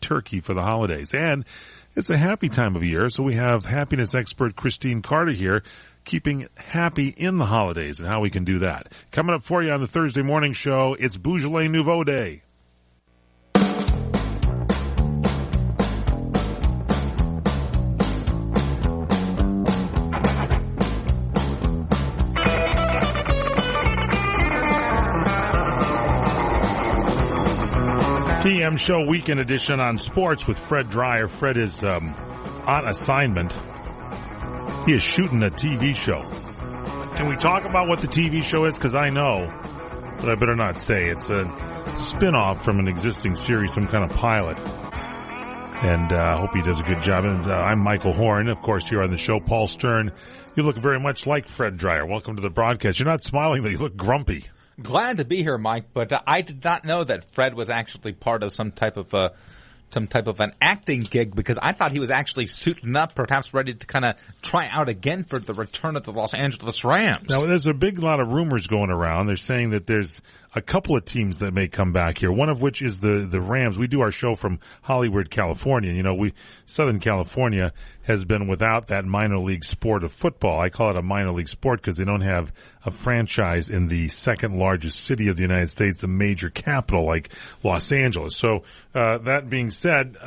turkey for the holidays. And it's a happy time of year, so we have happiness expert Christine Carter here, keeping happy in the holidays and how we can do that. Coming up for you on the Thursday morning show, it's Beaujolais Nouveau Day. PM Show Weekend Edition on sports with Fred Dreyer. Fred is on assignment. He is shooting a TV show. Can we talk about what the TV show is? Because I know, but I better not say. It's a spin-off from an existing series, some kind of pilot. And I hope he does a good job. And I'm Michael Horn, of course, here on the show. Paul Stern, you look very much like Fred Dreyer. Welcome to the broadcast. You're not smiling, though. You look grumpy. Glad to be here, Mike, but I did not know that Fred was actually part of some type of an acting gig, because I thought he was actually suiting up, perhaps ready to kind of try out again for the return of the Los Angeles Rams. Now, there's a big lot of rumors going around. They're saying that there's a couple of teams that may come back here, one of which is the Rams. We do our show from Hollywood, California. You know, Southern California has been without that minor league sport of football. I call it a minor league sport because they don't have a franchise in the second largest city of the United States, a major capital like Los Angeles. So, that being said,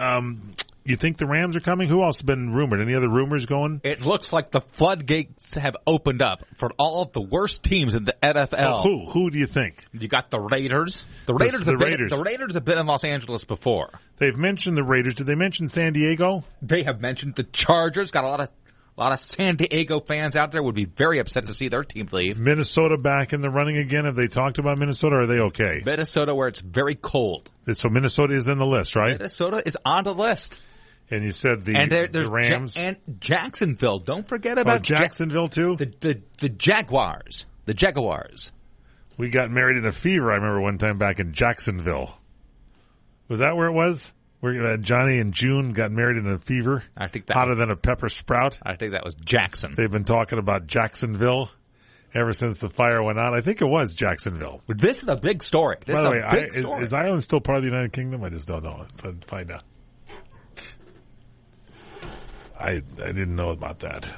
you think the Rams are coming? Who else has been rumored? Any other rumors going? It looks like the floodgates have opened up for all of the worst teams in the NFL. So who do you think? You got the Raiders. The Raiders have been in Los Angeles before. They've mentioned the Raiders. Did they mention San Diego? They have mentioned the Chargers. Got a lot of San Diego fans out there would be very upset to see their team leave. Minnesota back in the running again. Have they talked about Minnesota, or are they okay? Minnesota, where it's very cold. So Minnesota is in the list, right? Minnesota is on the list. And you said the Rams. And Jacksonville. Don't forget about Jacksonville, too? The Jaguars. The Jaguars. We got married in a fever, I remember one time back in Jacksonville. Was that where it was? Where Johnny and June got married in a fever? I think that hotter than a pepper sprout? I think that was Jackson. They've been talking about Jacksonville ever since the fire went out. I think it was Jacksonville. This is a big story. By the way, is Ireland still part of the United Kingdom? I just don't know. So I'd find out. I didn't know about that.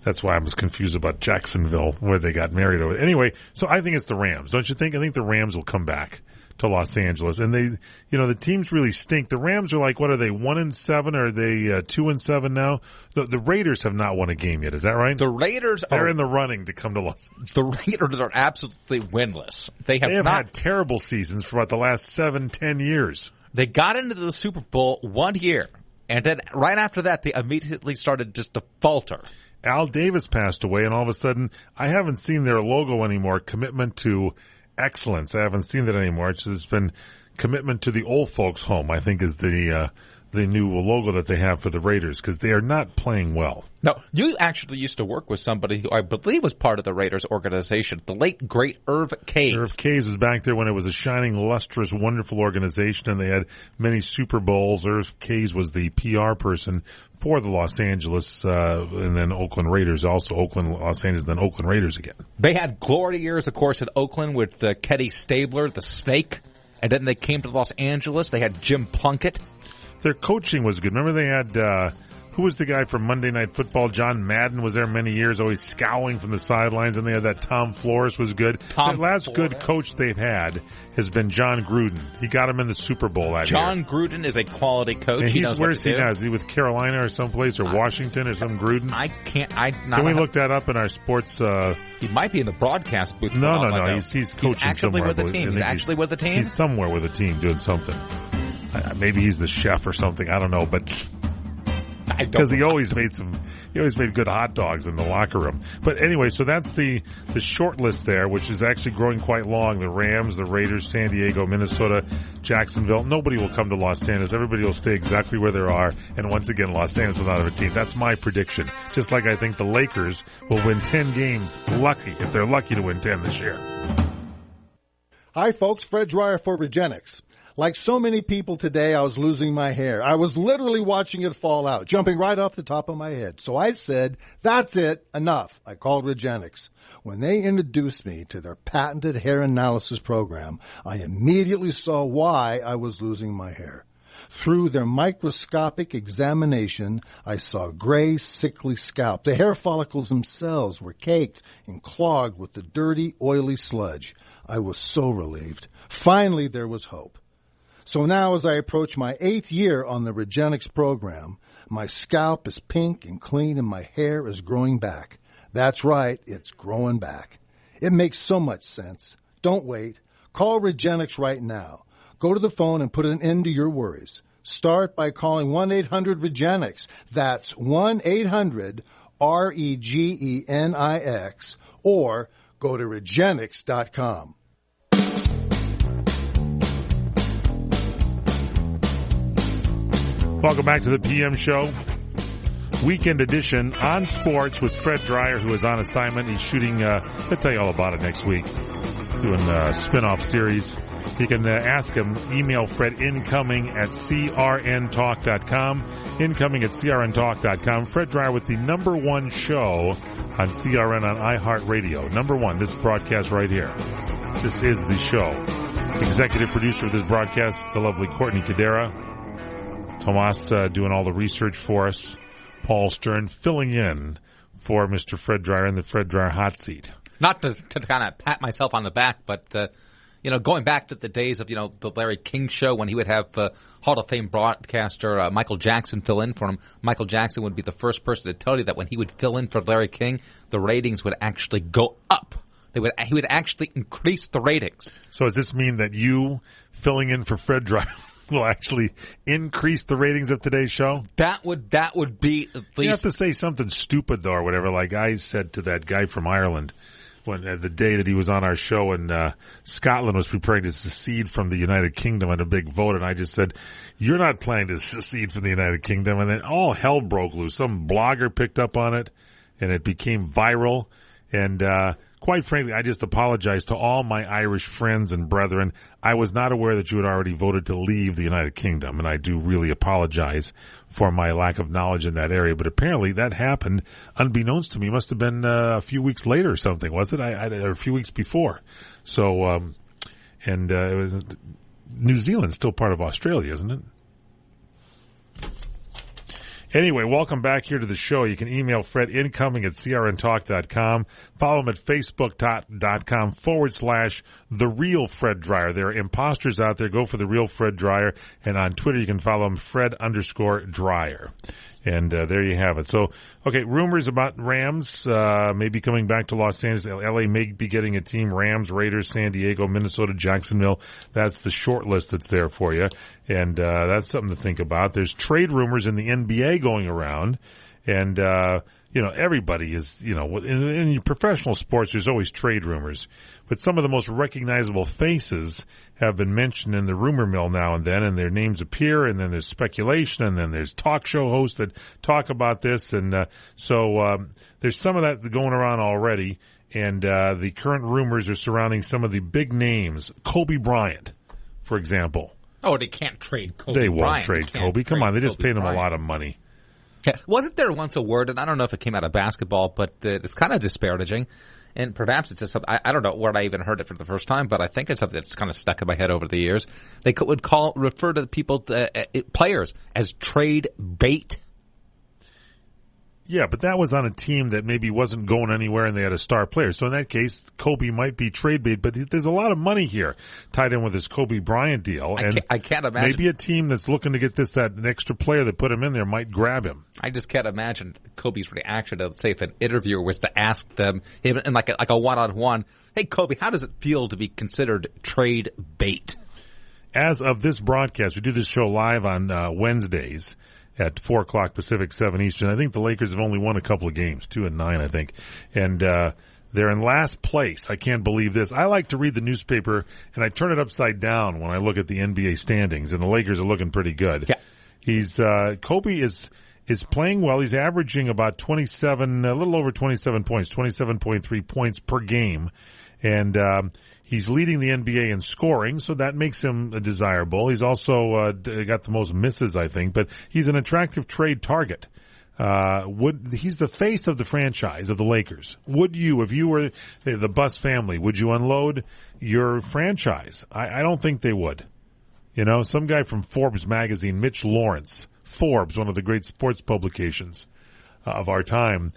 That's why I was confused about Jacksonville, where they got married over. Anyway, so I think it's the Rams, don't you think? I think the Rams will come back to Los Angeles, and the teams really stink. The Rams are like, what are they, 1-7? Are they 2-7 now? The Raiders have not won a game yet. Is that right? The Raiders they're in the running to come to Los Angeles. The Raiders are absolutely winless. They have had terrible seasons for about the last 7-10 years. They got into the Super Bowl one year. And then right after that, they immediately started just to falter. Al Davis passed away, and all of a sudden, I haven't seen their logo anymore, commitment to excellence. I haven't seen that anymore. It's been commitment to the old folks' home, I think, is the new logo that they have for the Raiders, because they are not playing well. No, you actually used to work with somebody who I believe was part of the Raiders organization, the late, great Irv Cays. Irv Cays was back there when it was a shining, lustrous, wonderful organization, and they had many Super Bowls. Irv Cays was the PR person for the Los Angeles and then Oakland Raiders, also Oakland, Los Angeles, then Oakland Raiders again. They had glory years, of course, at Oakland with Ketty Stabler, the Snake, and then they came to Los Angeles. They had Jim Plunkett. Their coaching was good. Remember they had, who was the guy from Monday Night Football? John Madden was there many years, always scowling from the sidelines, and they had that Tom Flores was good. The last good coach they've had has been John Gruden. He got him in the Super Bowl that year. John Gruden is a quality coach. Where's he now? Is he with Carolina or someplace, or Washington or some Gruden? Can we look that up in our sports? He might be in the broadcast booth. No. He's coaching somewhere. He's actually with the team? He's somewhere with a team doing something. Maybe he's the chef or something. I don't know, but because he always made good hot dogs in the locker room. But anyway, so that's the short list there, which is actually growing quite long. The Rams, the Raiders, San Diego, Minnesota, Jacksonville. Nobody will come to Los Angeles. Everybody will stay exactly where they are. And once again, Los Angeles will not have a team. That's my prediction. Just like I think the Lakers will win 10 games if they're lucky to win 10 this year. Hi, folks. Fred Dreyer for Regenix. Like so many people today, I was losing my hair. I was literally watching it fall out, jumping right off the top of my head. So I said, that's it, enough. I called Regenix. When they introduced me to their patented hair analysis program, I immediately saw why I was losing my hair. Through their microscopic examination, I saw gray, sickly scalp. The hair follicles themselves were caked and clogged with the dirty, oily sludge. I was so relieved. Finally, there was hope. So now, as I approach my 8th year on the Regenix program, my scalp is pink and clean and my hair is growing back. That's right, it's growing back. It makes so much sense. Don't wait. Call Regenix right now. Go to the phone and put an end to your worries. Start by calling 1-800-REGENIX. That's 1-800-REGENIX. Or go to Regenix.com. Welcome back to the PM Show. Weekend edition on sports with Fred Dreyer, who is on assignment. He's shooting, I'll tell you all about it next week, doing a spin-off series. You can ask him, email Fred incoming at crntalk.com, incoming at crntalk.com. Fred Dreyer with the number one show on CRN on iHeartRadio. Number one, this broadcast right here. This is the show. Executive producer of this broadcast, the lovely Courtney Cadera. Tomas doing all the research for us. Paul Stern filling in for Mr. Fred Dreyer in the Fred Dreyer hot seat. Not to kind of pat myself on the back, but, going back to the days of, the Larry King show when he would have Hall of Fame broadcaster Michael Jackson fill in for him. Michael Jackson would be the first person to tell you that when he would fill in for Larry King, the ratings would actually go up. He would actually increase the ratings. So does this mean that you filling in for Fred Dreyer will actually increase the ratings of today's show? That would be at least. You have to say something stupid, though, or whatever, like I said to that guy from Ireland when the day that he was on our show and Scotland was preparing to secede from the United Kingdom on a big vote, and I just said, you're not planning to secede from the United Kingdom, and then all hell broke loose. Some blogger picked up on it, and it became viral, and quite frankly, I just apologize to all my Irish friends and brethren. I was not aware that you had already voted to leave the United Kingdom, and I do really apologize for my lack of knowledge in that area. But apparently that happened unbeknownst to me. It must have been a few weeks later or something, was it? Or a few weeks before. So, it was, New Zealand's still part of Australia, isn't it? Anyway, welcome back here to the show. You can email Fred incoming at crntalk.com. Follow him at facebook.com/The Real Fred Dreyer. There are imposters out there. Go for The Real Fred Dreyer. And on Twitter, you can follow him Fred_Dreyer. And there you have it. So, okay, rumors about Rams maybe coming back to Los Angeles. LA may be getting a team. Rams, Raiders, San Diego, Minnesota, Jacksonville. That's the short list that's there for you. And that's something to think about. There's trade rumors in the NBA going around. And, everybody is, in professional sports, there's always trade rumors. But some of the most recognizable faces have been mentioned in the rumor mill now and then, and their names appear, and then there's speculation, and then there's talk show hosts that talk about this. And so there's some of that going around already, and the current rumors are surrounding some of the big names. Kobe Bryant, for example. Oh, they can't trade Kobe They Bryant. won't trade Kobe. Come on, they just paid him a lot of money. Yeah. Wasn't there once a word, and I don't know if it came out of basketball, but it's kind of disparaging, and perhaps it's just something, I don't know where I even heard it for the first time, but I think it's something that's kind of stuck in my head over the years. They would refer to people, players, as trade bait. Yeah, but that was on a team that maybe wasn't going anywhere and they had a star player. So in that case, Kobe might be trade bait, but there's a lot of money here tied in with this Kobe Bryant deal. I can't imagine. Maybe a team that's looking to get that extra player that put him in there might grab him. I just can't imagine Kobe's reaction to, say, if an interviewer was to ask them in like a one-on-one, hey, Kobe, how does it feel to be considered trade bait? As of this broadcast, we do this show live on Wednesdays at 4 o'clock Pacific, 7 Eastern. I think the Lakers have only won a couple of games, 2-9, I think. And they're in last place. I can't believe this. I like to read the newspaper, and I turn it upside down when I look at the NBA standings, and the Lakers are looking pretty good. Yeah. Kobe is playing well. He's averaging about 27, a little over 27 points, 27.3 points per game. And he's leading the NBA in scoring, so that makes him desirable. He's also got the most misses, I think, but he's an attractive trade target. He's the face of the franchise of the Lakers. Would you, if you were the Buss family, would you unload your franchise? I don't think they would. You know, some guy from Forbes magazine, Mitch Lawrence, Forbes, one of the great sports publications of our time.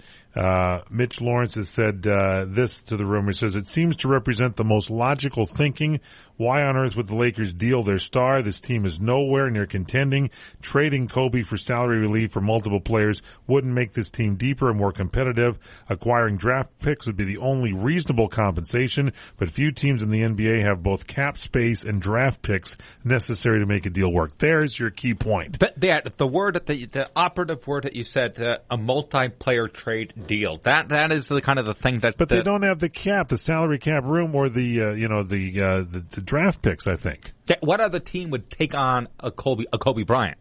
Mitch Lawrence has said this to the rumor. He says, it seems to represent the most logical thinking. Why on earth would the Lakers deal their star? This team is nowhere near contending. Trading Kobe for salary relief for multiple players wouldn't make this team deeper and more competitive. Acquiring draft picks would be the only reasonable compensation, but few teams in the NBA have both cap space and draft picks necessary to make a deal work. There's your key point. But the word, the operative word that you said, a multiplayer trade deal. That is the kind of the thing that. But they don't have the cap, the salary cap room, or the draft picks. I think. What other team would take on a Kobe Bryant?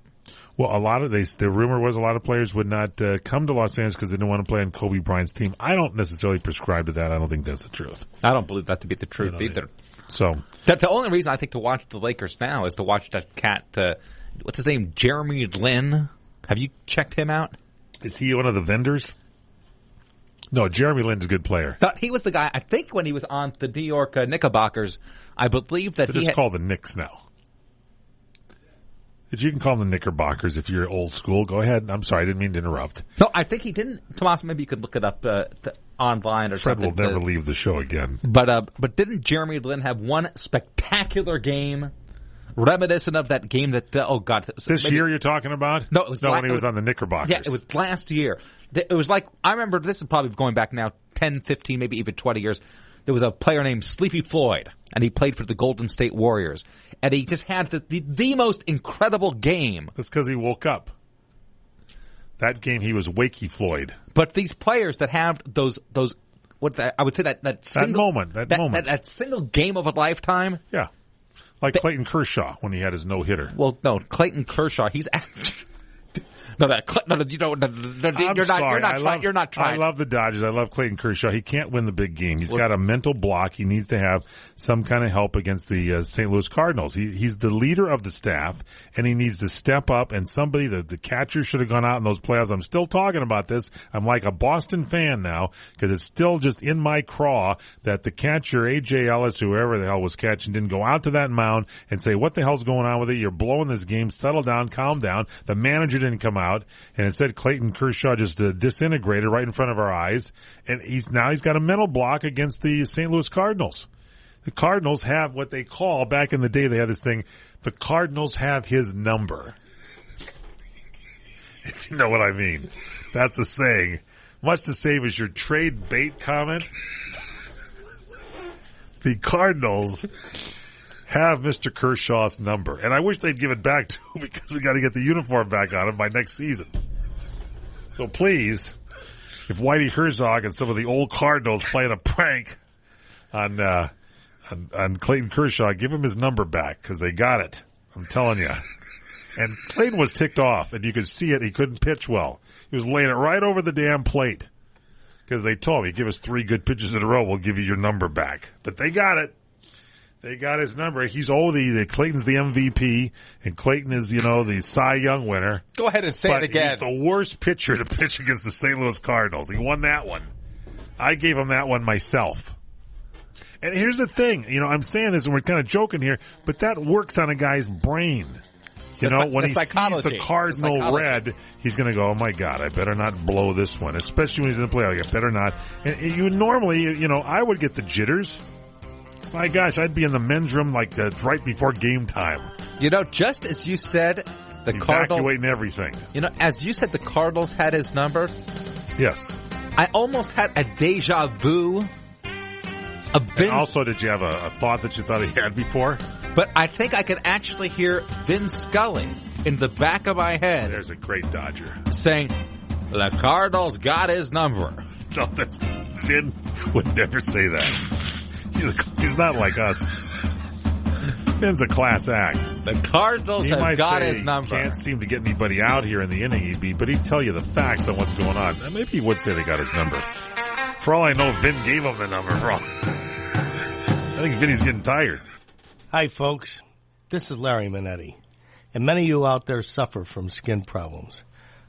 Well, the rumor was a lot of players would not come to Los Angeles because they didn't want to play on Kobe Bryant's team. I don't necessarily prescribe to that. I don't think that's the truth. I don't believe that to be the truth either. So the only reason I think to watch the Lakers now is to watch that cat. What's his name? Jeremy Lin. Have you checked him out? Is he one of the vendors? No, Jeremy Lin's a good player. He was the guy, I think, when he was on the New York Knickerbockers, I believe that They're just called the Knicks now. You can call them the Knickerbockers if you're old school. Go ahead. I'm sorry, I didn't mean to interrupt. No, I think he didn't. Tomas, maybe you could look it up online or Fred something. Fred will never leave the show again. But didn't Jeremy Lin have one spectacular game reminiscent of that game that, This year you're talking about? No, it was when he was on the Knickerbockers. Yeah, it was last year. It was like, I remember, this is probably going back now 10, 15, maybe even 20 years. There was a player named Sleepy Floyd, and he played for the Golden State Warriors. And he just had the most incredible game. That's because he woke up. That game, he was Wakey Floyd. But these players that have those I would say that single game of a lifetime. Yeah. Like Clayton Kershaw when he had his no-hitter. Well, no, Clayton Kershaw, he's actually... No, you don't. You're not trying. I love the Dodgers. I love Clayton Kershaw. He can't win the big game. He's got a mental block. He needs to have some kind of help against the St. Louis Cardinals. He's the leader of the staff, and he needs to step up. And somebody, the catcher should have gone out in those playoffs. I'm still talking about this. I'm like a Boston fan now because it's still just in my craw that the catcher, A.J. Ellis, whoever the hell was catching, didn't go out to that mound and say, what the hell's going on with it? You're blowing this game. Settle down. Calm down. The manager didn't come out. And instead, Clayton Kershaw just disintegrated right in front of our eyes. And he's got a mental block against the St. Louis Cardinals. The Cardinals have what they call, back in the day, they had this thing, the Cardinals have his number. If you know what I mean. That's a saying. Much the same as your trade bait comment. The Cardinals have Mr. Kershaw's number. And I wish they'd give it back to him because we got to get the uniform back on him by next season. So please, if Whitey Herzog and some of the old Cardinals playing a prank on Clayton Kershaw, give him his number back because they got it. I'm telling you. And Clayton was ticked off, and you could see it. He couldn't pitch well. He was laying it right over the damn plate because they told him, give us 3 good pitches in a row, we'll give you your number back. But they got it. They got his number. He's Clayton's the MVP, and Clayton is, the Cy Young winner. Go ahead and say it again. He's the worst pitcher to pitch against the St. Louis Cardinals. He won that one. I gave him that one myself. And here's the thing. I'm saying this, and we're kind of joking here, but that works on a guy's brain. When he sees the cardinal red, he's going to go, oh, my God, I better not blow this one, especially when he's in the playoff. I better not. And you normally, I would get the jitters. My gosh, I'd be in the men's room right before game time. Just as you said, the Cardinals... Evacuating everything. As you said, the Cardinals had his number. Yes. I almost had a deja vu of Vince... And also, did you have a thought that you thought he had before? But I think I could actually hear Vin Scully in the back of my head. There's a great Dodger. Saying, the Cardinals got his number. No, Vin would never say that. He's not like us. Vin's a class act. The Cardinals have got his number. Can't seem to get anybody out here in the inning, but he'd tell you the facts on what's going on. And maybe he would say they got his number. For all I know, Vin gave him the number wrong. I think Vinny's getting tired. Hi, folks. This is Larry Minetti. And many of you out there suffer from skin problems.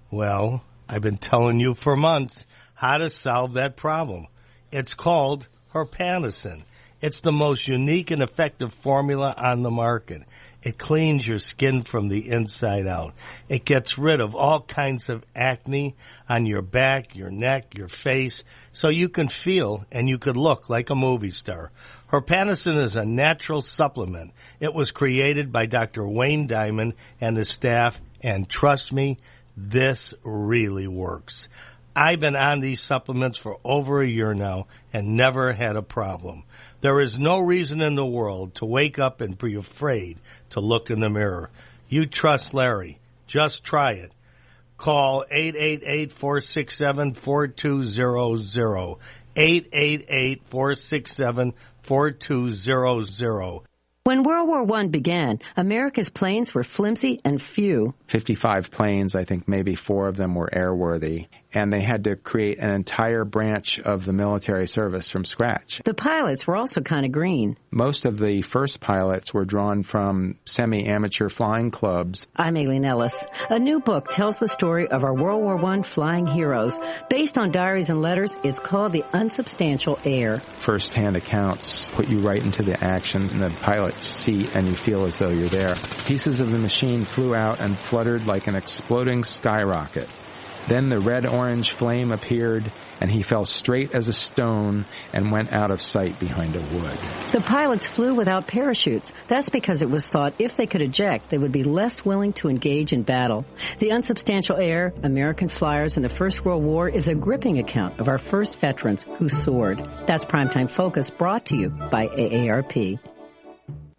Well, I've been telling you for months how to solve that problem. It's called Herpantocin. It's the most unique and effective formula on the market. It cleans your skin from the inside out. It gets rid of all kinds of acne on your back, your neck, your face, so you can feel and you could look like a movie star. Herpanasin is a natural supplement. It was created by Dr. Wayne Diamond and his staff, and trust me, this really works. I've been on these supplements for over a year now and never had a problem. There is no reason in the world to wake up and be afraid to look in the mirror. You trust Larry. Just try it. Call 888-467-4200. 888-467-4200. When World War I began, America's planes were flimsy and few. 55 planes, I think maybe 4 of them were airworthy, and they had to create an entire branch of the military service from scratch. The pilots were also kind of green. Most of the first pilots were drawn from semi-amateur flying clubs. I'm Aileen Ellis. A new book tells the story of our World War I flying heroes. Based on diaries and letters, it's called The Unsubstantial Heir. First-hand accounts put you right into the action in the pilot's seat, and you feel as though you're there. Pieces of the machine flew out and fluttered like an exploding skyrocket. Then the red-orange flame appeared, and he fell straight as a stone and went out of sight behind a wood. The pilots flew without parachutes. That's because it was thought if they could eject, they would be less willing to engage in battle. The Unsubstantial Heir, American Flyers in the First World War, is a gripping account of our first veterans who soared. That's Primetime Focus, brought to you by AARP.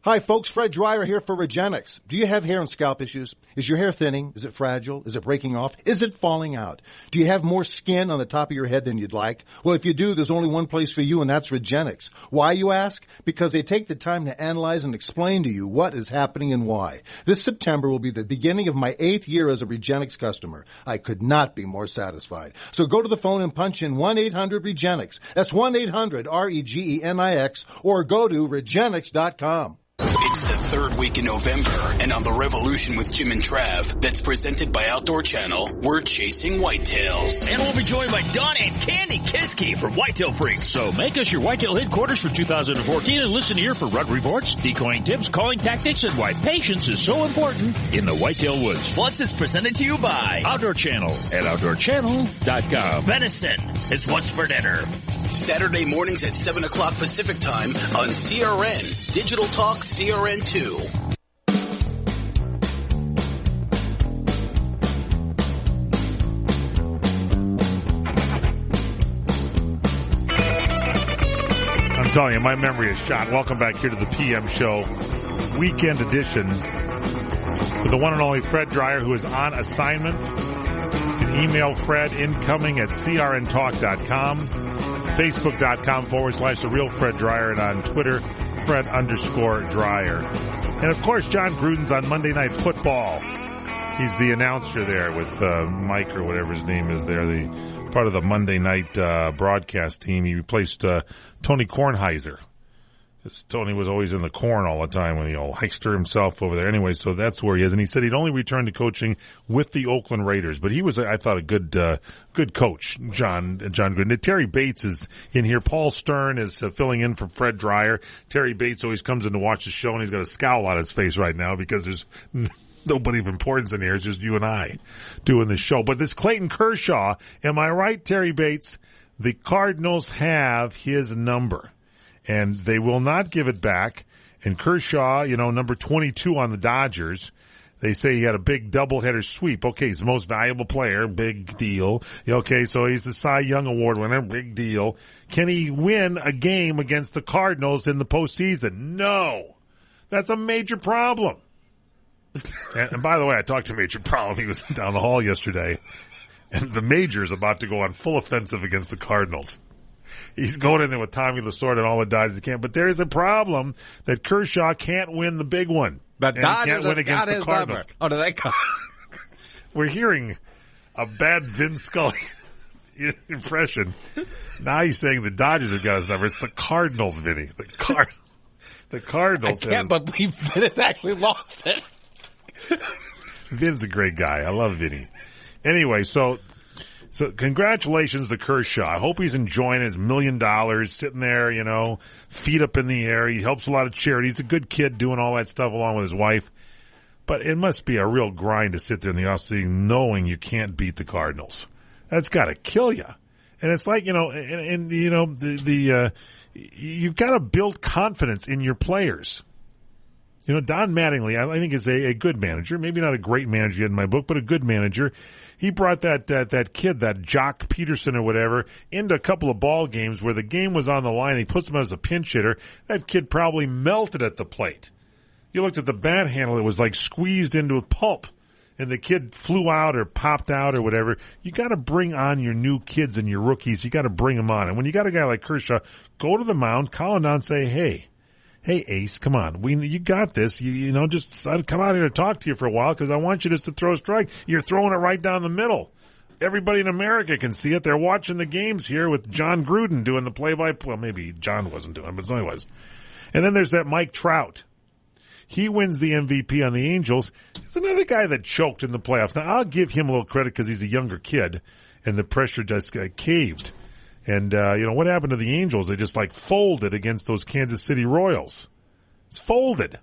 Hi, folks. Fred Dreyer here for Regenix. Do you have hair and scalp issues? Is your hair thinning? Is it fragile? Is it breaking off? Is it falling out? Do you have more skin on the top of your head than you'd like? Well, if you do, there's only one place for you, and that's Regenix. Why, you ask? Because they take the time to analyze and explain to you what is happening and why. This September will be the beginning of my 8th year as a Regenix customer. I could not be more satisfied. So go to the phone and punch in 1-800-REGENIX. That's 1-800-REGENIX, or go to Regenix.com. It's the third week in November, and on The Revolution with Jim and Trav, that's presented by Outdoor Channel, we're chasing whitetails. And we'll be joined by Don and Candy Kiske from Whitetail Freaks. So make us your whitetail headquarters for 2014 and listen here for rut reports, decoying tips, calling tactics, and why patience is so important in the whitetail woods. Plus, it's presented to you by Outdoor Channel at OutdoorChannel.com. Venison is what's for dinner. Saturday mornings at 7 o'clock Pacific Time on CRN, Digital Talk CRN2. I'm telling you, my memory is shot. Welcome back here to the PM Show, weekend edition, with the one and only Fred Dreyer, who is on assignment. You can email Fred incoming at crntalk.com. Facebook.com/The Real Fred Dreyer, and on Twitter, Fred_Dreyer. And of course, John Gruden's on Monday Night Football. He's the announcer there with Mike or whatever his name is there, the part of the Monday night broadcast team. He replaced Tony Kornheiser. Tony was always in the corn all the time when he all Heister himself over there. Anyway, so that's where he is. And he said he'd only returned to coaching with the Oakland Raiders. But he was, I thought, a good coach, John Gruden. Terry Bates is in here. Paul Stern is filling in for Fred Dreyer. Terry Bates always comes in to watch the show, and he's got a scowl on his face right now because there's nobody of importance in here. It's just you and I doing the show. But this Clayton Kershaw, am I right, Terry Bates? The Cardinals have his number, and they will not give it back. And Kershaw, number 22 on the Dodgers, they say he had a big doubleheader sweep. Okay, he's the most valuable player, big deal. Okay, so he's the Cy Young Award winner, big deal. Can he win a game against the Cardinals in the postseason? No. That's a major problem. And by the way, I talked to Major Problem. He was down the hall yesterday. And the Major is about to go on full offensive against the Cardinals. He's going in there with Tommy Lasorda and all the Dodgers he can. But there is a problem that Kershaw can't win the big one. But Dodgers can't win against the Cardinals. Number. Oh, do they come? We're hearing a bad Vin Scully impression. Now he's saying the Dodgers have got his number. It's the Cardinals, Vinny. The Cardinals. I can't believe Vin has actually lost it. Vin's a great guy. I love Vinny. Anyway, so So congratulations to Kershaw. I hope he's enjoying his $1 million, sitting there, feet up in the air. He helps a lot of charity. He's a good kid doing all that stuff along with his wife. But it must be a real grind to sit there in the offseason knowing you can't beat the Cardinals. That's got to kill you. And it's like, you've got to build confidence in your players. Don Mattingly, I think, is a good manager. Maybe not a great manager yet in my book, but a good manager. He brought that kid, that Jock Peterson or whatever, into a couple of ball games where the game was on the line. He puts him as a pinch hitter. That kid probably melted at the plate. You looked at the bat handle, it was like squeezed into a pulp, and the kid flew out or popped out or whatever. You got to bring on your new kids and your rookies. You got to bring them on. And when you got a guy like Kershaw, go to the mound, call him down, and say, hey, Ace, come on. You got this. Just I'd come out here to talk to you for a while because I want you just to throw a strike. You're throwing it right down the middle. Everybody in America can see it. They're watching the games here with John Gruden doing the play-by-play. Well, maybe John wasn't doing it, but somebody was. And then there's that Mike Trout. He wins the MVP on the Angels. He's another guy that choked in the playoffs. Now, I'll give him a little credit because he's a younger kid, and the pressure just caved. And, what happened to the Angels? They just, folded against those Kansas City Royals. It's folded.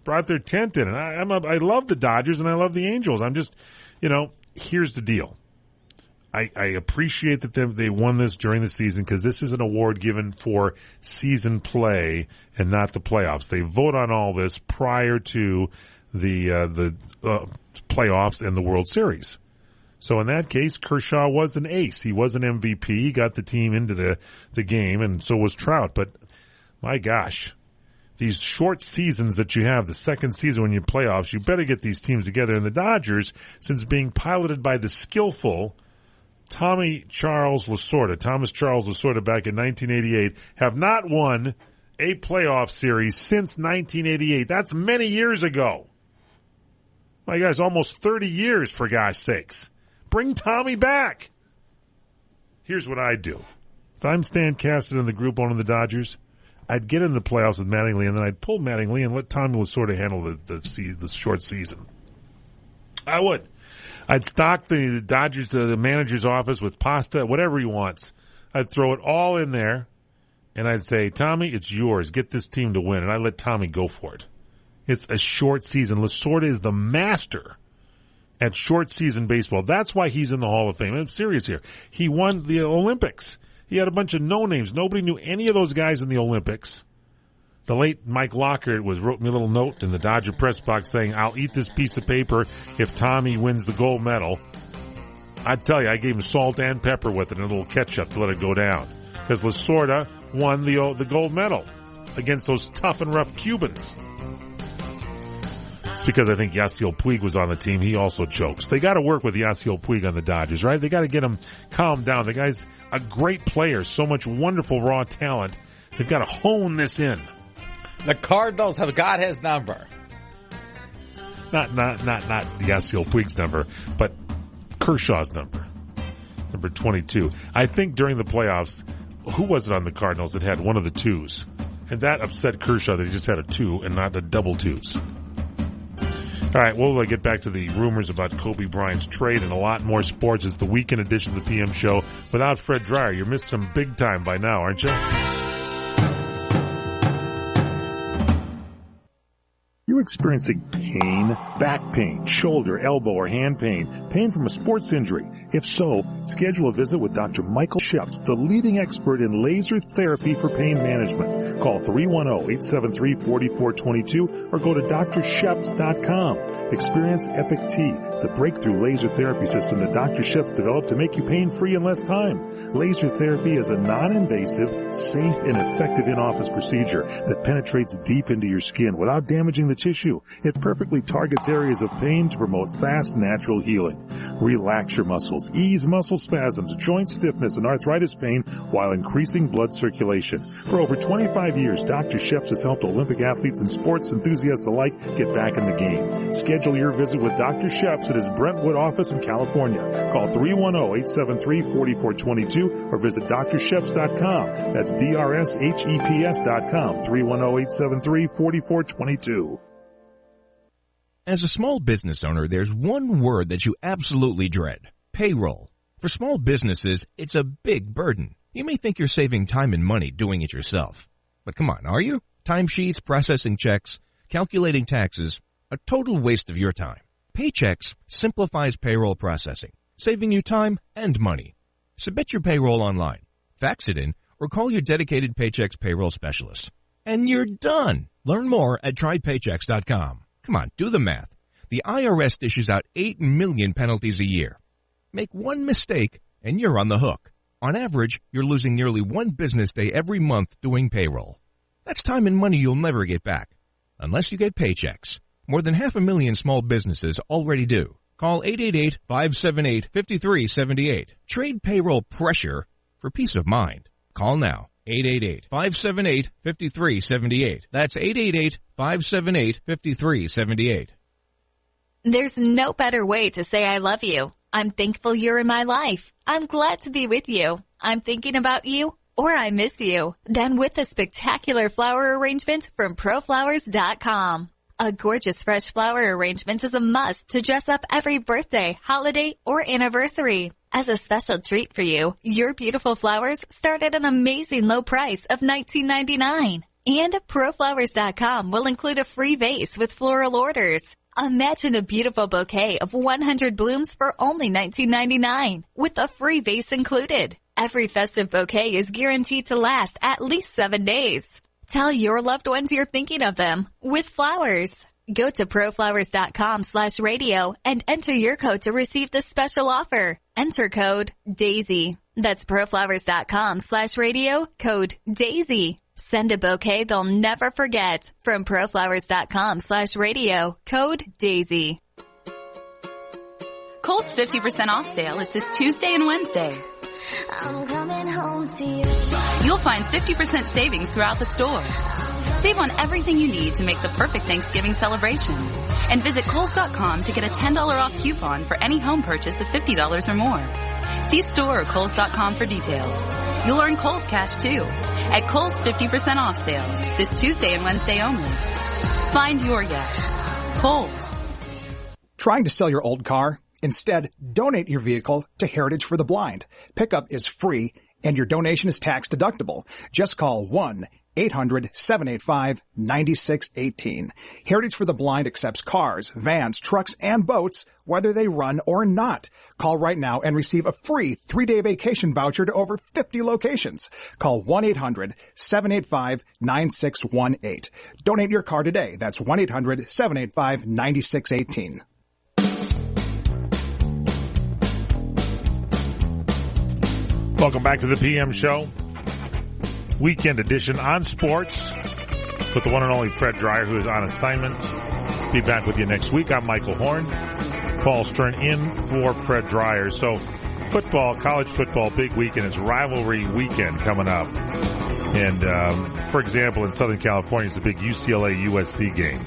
Brought their tent in. And I love the Dodgers and I love the Angels. I'm just, here's the deal. I appreciate that they won this during the season because this is an award given for season play and not the playoffs. They vote on all this prior to the playoffs and the World Series. So in that case, Kershaw was an ace. He was an MVP. He got the team into the game, and so was Trout. But my gosh, these short seasons that you have, the second season when you playoffs, you better get these teams together. And the Dodgers, since being piloted by the skillful Thomas Charles Lasorda back in 1988, have not won a playoff series since 1988. That's many years ago. My gosh, almost 30 years, for gosh sakes. Bring Tommy back. Here's what I'd do. If I'm Stan Kasten in the group owning the Dodgers, I'd get in the playoffs with Mattingly, and then I'd pull Mattingly and let Tommy Lasorda handle the short season. I would. I'd stock the Dodgers, the manager's office with pasta, whatever he wants. I'd throw it all in there, and I'd say, Tommy, it's yours. Get this team to win. And I'd let Tommy go for it. It's a short season. Lasorda is the master at short season baseball. That's why he's in the Hall of Fame. I'm serious here. He won the Olympics. He had a bunch of no-names. Nobody knew any of those guys in the Olympics. The late Mike Lockard wrote me a little note in the Dodger press box saying, I'll eat this piece of paper if Tommy wins the gold medal. I'd tell you, I gave him salt and pepper with it and a little ketchup to let it go down. Because Lasorda won the gold medal against those tough and rough Cubans. It's because I think Yasiel Puig was on the team. He also chokes. They got to work with Yasiel Puig on the Dodgers, right? They got to get him calmed down. The guy's a great player, so much wonderful raw talent. They've got to hone this in. The Cardinals have got his number. Not Yasiel Puig's number, but Kershaw's number 22. I think during the playoffs, who was it on the Cardinals that had one of the twos? And that upset Kershaw that he just had a two and not a double twos. All right, we'll get back to the rumors about Kobe Bryant's trade and a lot more sports. It's the weekend edition of the PM show without Fred Dreyer. You're missing him big time by now, aren't you? You're experiencing pain, back pain, shoulder, elbow, or hand pain, pain from a sports injury. If so, schedule a visit with Dr. Michael Sheps, the leading expert in laser therapy for pain management. Call 310-873-4422 or go to drsheps.com. Experience Epic T, the breakthrough laser therapy system that Dr. Sheps developed to make you pain-free in less time. Laser therapy is a non-invasive, safe, and effective in-office procedure that penetrates deep into your skin without damaging the tissue. It perfectly targets areas of pain to promote fast, natural healing. Relax your muscles, ease muscle spasms, joint stiffness, and arthritis pain while increasing blood circulation. For over 25 years, Dr. Sheps has helped Olympic athletes and sports enthusiasts alike get back in the game. Schedule your visit with Dr. Sheps at his Brentwood office in California. Call 310-873-4422 or visit drsheps.com. That's DRSHEPS.com. 310-873-4422. As a small business owner, there's one word that you absolutely dread: payroll. For small businesses, it's a big burden. You may think you're saving time and money doing it yourself. But come on, are you? Timesheets, processing checks, calculating taxes, a total waste of your time. Paychex simplifies payroll processing, saving you time and money. Submit your payroll online, fax it in, or call your dedicated Paychex payroll specialist. And you're done. Learn more at trypaychex.com. Come on, do the math. The IRS dishes out 8 million penalties a year. Make one mistake, and you're on the hook. On average, you're losing nearly one business day every month doing payroll. That's time and money you'll never get back, unless you get Paychex. More than 500,000 small businesses already do. Call 888-578-5378. Trade payroll pressure for peace of mind. Call now. 888-578-5378. That's 888-578-5378. There's no better way to say I love you. I'm thankful you're in my life. I'm glad to be with you. I'm thinking about you, or I miss you. Done with a spectacular flower arrangement from ProFlowers.com. A gorgeous fresh flower arrangement is a must to dress up every birthday, holiday, or anniversary. As a special treat for you, your beautiful flowers start at an amazing low price of $19.99. And ProFlowers.com will include a free vase with floral orders. Imagine a beautiful bouquet of 100 blooms for only $19.99, with a free vase included. Every festive bouquet is guaranteed to last at least 7 days. Tell your loved ones you're thinking of them with flowers. Go to proflowers.com/radio and enter your code to receive this special offer. Enter code DAISY. That's proflowers.com/radio, code DAISY. Send a bouquet they'll never forget from proflowers.com/radio, code DAISY. Kohl's 50% off sale is this Tuesday and Wednesday. I'm coming home to you. You'll find 50% savings throughout the store. Save on everything you need to make the perfect Thanksgiving celebration. And visit Kohl's.com to get a $10 off coupon for any home purchase of $50 or more. See store or Kohl's.com for details. You'll earn Kohl's Cash too at Kohl's 50% off sale this Tuesday and Wednesday only. Find your yes. Kohl's. Trying to sell your old car? Instead, donate your vehicle to Heritage for the Blind. Pickup is free and your donation is tax deductible. Just call 1-800-785-9618. Heritage for the Blind accepts cars, vans, trucks, and boats, whether they run or not. Call right now and receive a free 3-day vacation voucher to over 50 locations. Call 1-800-785-9618. Donate your car today. That's 1-800-785-9618. Welcome back to the PM Show. Weekend edition on sports with the one and only Fred Dreyer, who is on assignment. Be back with you next week. I'm Michael Horn. Paul Stern in for Fred Dreyer. So football, college football, big weekend. It's rivalry weekend coming up. And, for example, in Southern California, it's a big UCLA-USC game.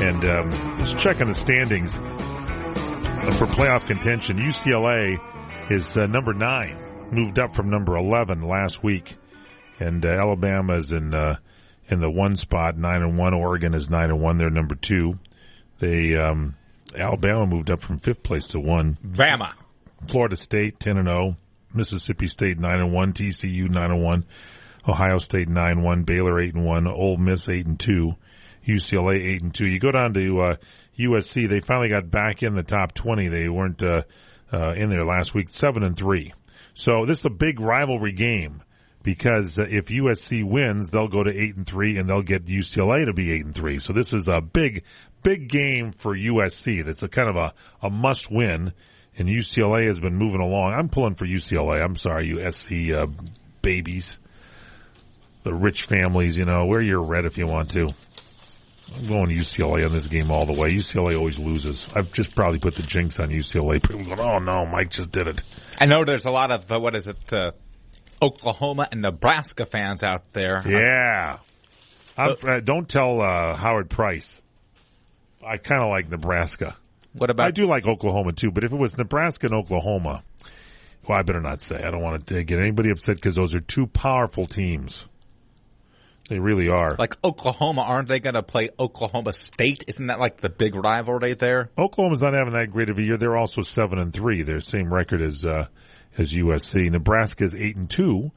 And just checking the standings for playoff contention. UCLA is number 9. Moved up from number 11 last week, and Alabama is in the 1 spot, 9-1. Oregon is 9-1; they're number 2. They Alabama moved up from 5th place to 1. Bama. Florida State 10-0, Mississippi State 9-1, TCU 9-1, Ohio State 9-1, Baylor 8-1, Ole Miss 8-2, UCLA 8-2. You go down to USC; they finally got back in the top 20. They weren't in there last week, 7-3. So this is a big rivalry game because if USC wins, they'll go to 8-3 and they'll get UCLA to be 8-3. So this is a big game for USC. That's a kind of a must win, and UCLA has been moving along. I'm pulling for UCLA. I'm sorry, you SC babies, the rich families. Wear your red if you want to. I'm going UCLA on this game all the way. UCLA always loses. I've just probably put the jinx on UCLA. People go, oh no, Mike just did it. I know there's a lot of, Oklahoma and Nebraska fans out there. Yeah. Don't tell Howard Price. I kind of like Nebraska. What about? I do like Oklahoma too, but if it was Nebraska and Oklahoma, well, I better not say. I don't want to get anybody upset because those are two powerful teams. They really are. Like Oklahoma, aren't they going to play Oklahoma State? Isn't that like the big rivalry there? Oklahoma's not having that great of a year. They're also 7-3. Their same record as USC. Nebraska is 8-2.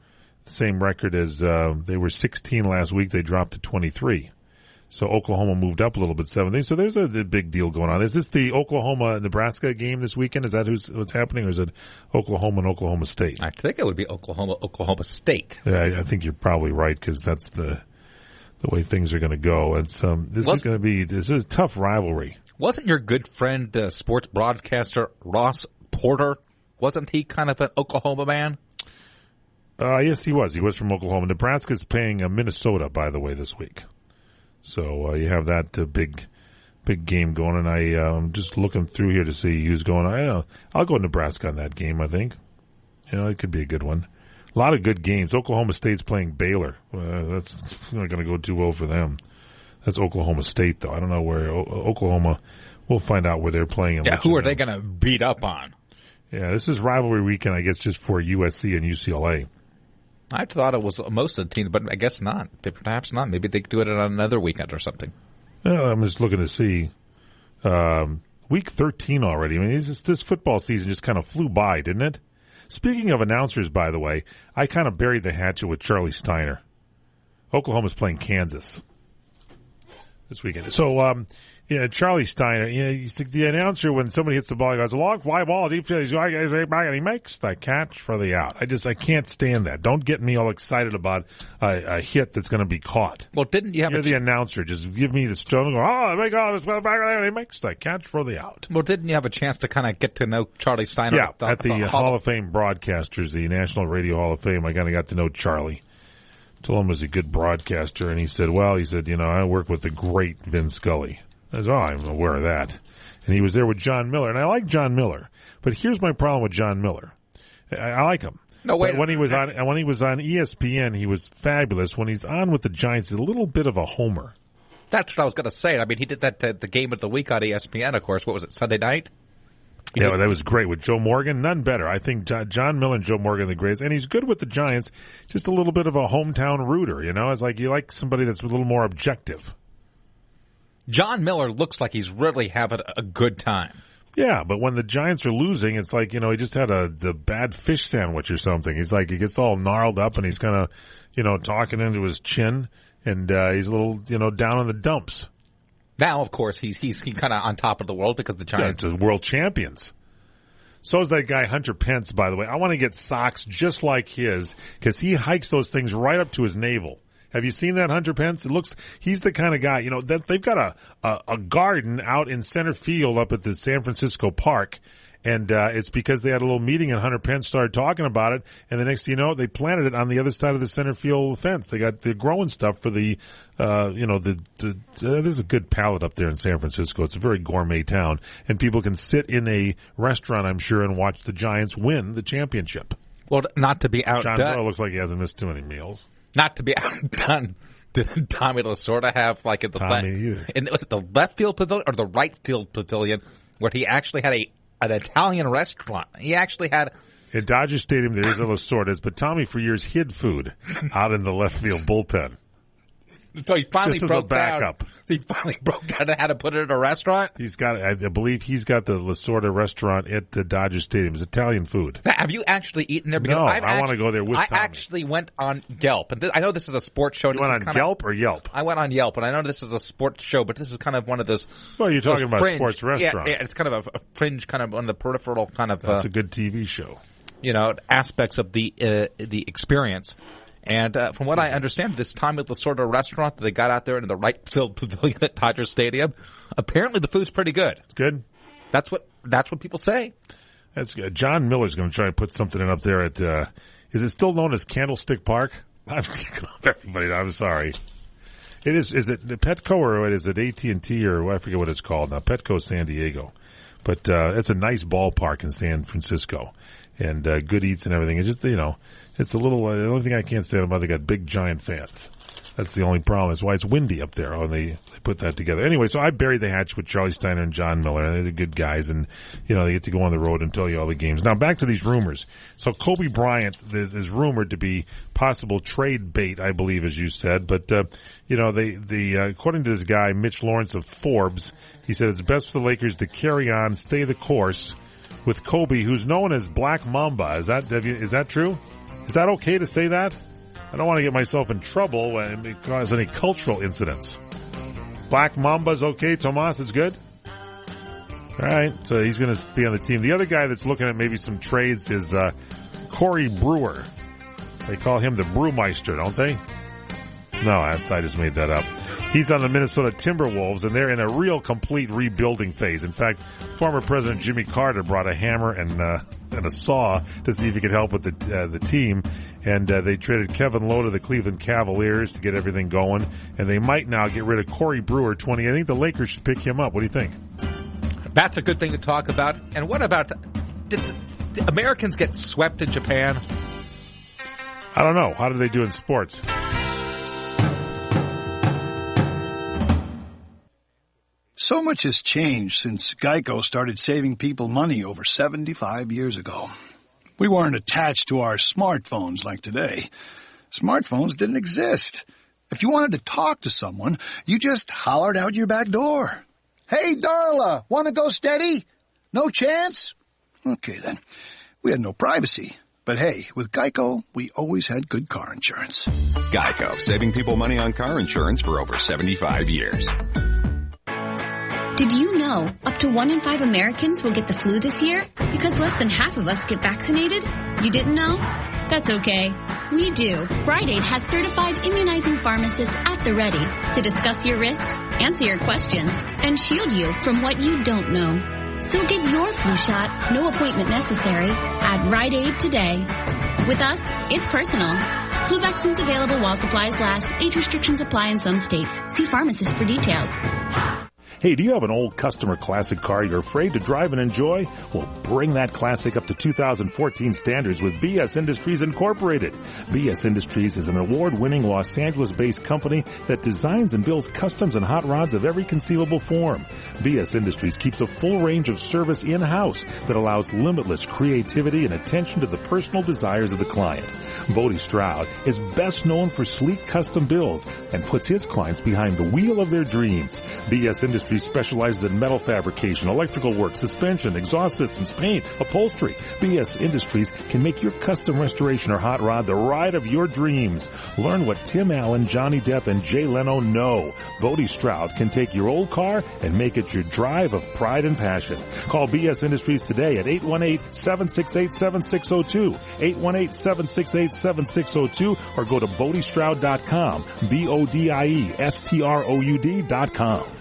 The same record as they were 16 last week. They dropped to 23. So Oklahoma moved up a little bit, 7-3. So there's a big deal going on. Is this the Oklahoma-Nebraska game this weekend? Is that what's happening, or is it Oklahoma and Oklahoma State? I think it would be Oklahoma State. Yeah, I think you're probably right, because that's the way things are going to go. It's this is a tough rivalry. Wasn't your good friend, sports broadcaster Ross Porter, wasn't he kind of an Oklahoma man? Yes, he was. He was from Oklahoma. Nebraska's playing Minnesota, by the way, this week. So you have that big game going, and I'm just looking through here to see who's going. I'll go Nebraska on that game, I think. It could be a good one. A lot of good games. Oklahoma State's playing Baylor. That's not going to go too well for them. That's Oklahoma State, though. I don't know where Oklahoma. We'll find out where they're playing. Yeah, who are they going to beat up on? Yeah, this is rivalry weekend, I guess, just for USC and UCLA. I thought it was most of the teams, but I guess not. Perhaps not. Maybe they could do it on another weekend or something. Well, I'm just looking to see. Week 13 already. I mean, this football season just kind of flew by, didn't it? Speaking of announcers, by the way, I kind of buried the hatchet with Charlie Steiner. Oklahoma's playing Kansas this weekend. So, Charlie Steiner, he's the announcer when somebody hits the ball, he goes, a long fly ball, deep field, and he makes the catch for the out. I can't stand that. Don't get me all excited about a hit that's going to be caught. Well, didn't you have You're the announcer. Just give me the stone and go, and he makes the catch for the out. Well, didn't you have a chance to kind of get to know Charlie Steiner? Yeah, at the Hall of Fame broadcasters, the National Radio Hall of Fame, I kind of got to know Charlie. Told him he was a good broadcaster, and he said, I work with the great Vin Scully. I said, I'm aware of that. And he was there with John Miller, and I like John Miller. But here's my problem with John Miller. I like him. No, wait. But when he was on ESPN, he was fabulous. When he's on with the Giants, he's a little bit of a homer. That's what I was going to say. I mean, he did that the game of the week on ESPN, of course. What was it, Sunday night? Yeah, that was great with Joe Morgan. None better. I think John Miller and Joe Morgan are the greatest. And he's good with the Giants. Just a little bit of a hometown rooter, It's like you like somebody that's a little more objective. John Miller looks like he's really having a good time. Yeah, but when the Giants are losing, it's like, he just had the bad fish sandwich or something. He's like, he gets all gnarled up and he's kind of, talking into his chin, and he's a little, down in the dumps. Now, of course, he's kind of on top of the world because the Giants are world champions. So is that guy Hunter Pence, by the way. I want to get socks just like his, because he hikes those things right up to his navel. Have you seen that, Hunter Pence? He's the kind of guy, that they've got a garden out in center field up at the San Francisco Park. And it's because they had a little meeting and Hunter Pence started talking about it. And the next thing you know, they planted it on the other side of the center field fence. They're growing stuff for there's a good palette up there in San Francisco. It's a very gourmet town. And people can sit in a restaurant, I'm sure, and watch the Giants win the championship. Well, not to be outdone. John Miller looks like he hasn't missed too many meals. Not to be outdone. Did Tommy Lasorda have was it the left field pavilion or the right field pavilion where he actually had an Italian restaurant? He actually had. At Dodger Stadium, there is a Lasorda's, but Tommy for years hid food out in the left field bullpen. So he finally just as a backup. He finally broke down how to put it in a restaurant. I believe he's got the Lasorda restaurant at the Dodger Stadium. It's Italian food. Have you actually eaten there? Because no, I want to go there with Tommy. I actually went on Yelp, and I know this is a sports show. You went on Yelp or Yelp? I went on Yelp, and I know this is a sports show, but this is kind of one of those. Well, you're talking about sports restaurant. Yeah, it's kind of a fringe, kind of on the peripheral, kind of. That's a good TV show. Aspects of the experience. And from what I understand, this Tommy Lasorda restaurant that they got out there in the right field pavilion at Dodger Stadium, apparently the food's pretty good. Good. That's what people say. That's good. John Miller's going to try and put something in up there at. Is it still known as Candlestick Park? I'm thinking of everybody. I'm sorry. It is. Is it Petco or is it AT&T or I forget what it's called now? Petco San Diego, but it's a nice ballpark in San Francisco, and good eats and everything. It's just it's a little. The only thing I can't stand about they got big giant fans. That's the only problem. That's why it's windy up there when they put that together. Anyway, so I buried the hatchet with Charlie Steiner and John Miller. They're good guys, and, you know, they get to go on the road and tell you all the games. Now, back to these rumors. So Kobe Bryant is rumored to be possible trade bait, I believe, as you said. But, you know, according to this guy, Mitch Lawrence of Forbes, he said it's best for the Lakers to carry on, stay the course with Kobe, who's known as Black Mamba. Is that true? Is that okay to say that? I don't want to get myself in trouble and cause any cultural incidents. Black Mamba's okay, Tomas, is good? All right, so he's going to be on the team. The other guy that's looking at maybe some trades is Corey Brewer. They call him the Brewmeister, don't they? No, I just made that up. He's on the Minnesota Timberwolves, and they're in a real complete rebuilding phase. In fact, former President Jimmy Carter brought a hammer and a saw to see if he could help with the team. And they traded Kevin Lowe to the Cleveland Cavaliers to get everything going. And they might now get rid of Corey Brewer, 20. I think the Lakers should pick him up. What do you think? That's a good thing to talk about. And what about, did Americans get swept in Japan? I don't know. How did they do in sports? So much has changed since Geico started saving people money over 75 years ago. We weren't attached to our smartphones like today. Smartphones didn't exist. If you wanted to talk to someone, you just hollered out your back door. Hey, Darla, want to go steady? No chance? Okay, then. We had no privacy. But hey, with Geico, we always had good car insurance. Geico, saving people money on car insurance for over 75 years. Did you know up to 1 in 5 Americans will get the flu this year? Because less than half of us get vaccinated? You didn't know? That's okay. We do. Rite Aid has certified immunizing pharmacists at the ready to discuss your risks, answer your questions, and shield you from what you don't know. So get your flu shot, no appointment necessary, at Rite Aid today. With us, it's personal. Flu vaccines available while supplies last. Age restrictions apply in some states. See pharmacist for details. Hey, do you have an old customer classic car you're afraid to drive and enjoy? Well, bring that classic up to 2014 standards with BS Industries Incorporated. BS Industries is an award-winning Los Angeles-based company that designs and builds customs and hot rods of every conceivable form. BS Industries keeps a full range of service in-house that allows limitless creativity and attention to the personal desires of the client. Bodie Stroud is best known for sleek custom builds and puts his clients behind the wheel of their dreams. BS Industries specializes in metal fabrication, electrical work, suspension, exhaust systems, paint, upholstery. BS Industries can make your custom restoration or hot rod the ride of your dreams. Learn what Tim Allen, Johnny Depp, and Jay Leno know. Bodie Stroud can take your old car and make it your drive of pride and passion. Call BS Industries today at 818-768-7602, 818-768-7602, or go to BodieStroud.com, BodieStroud.com.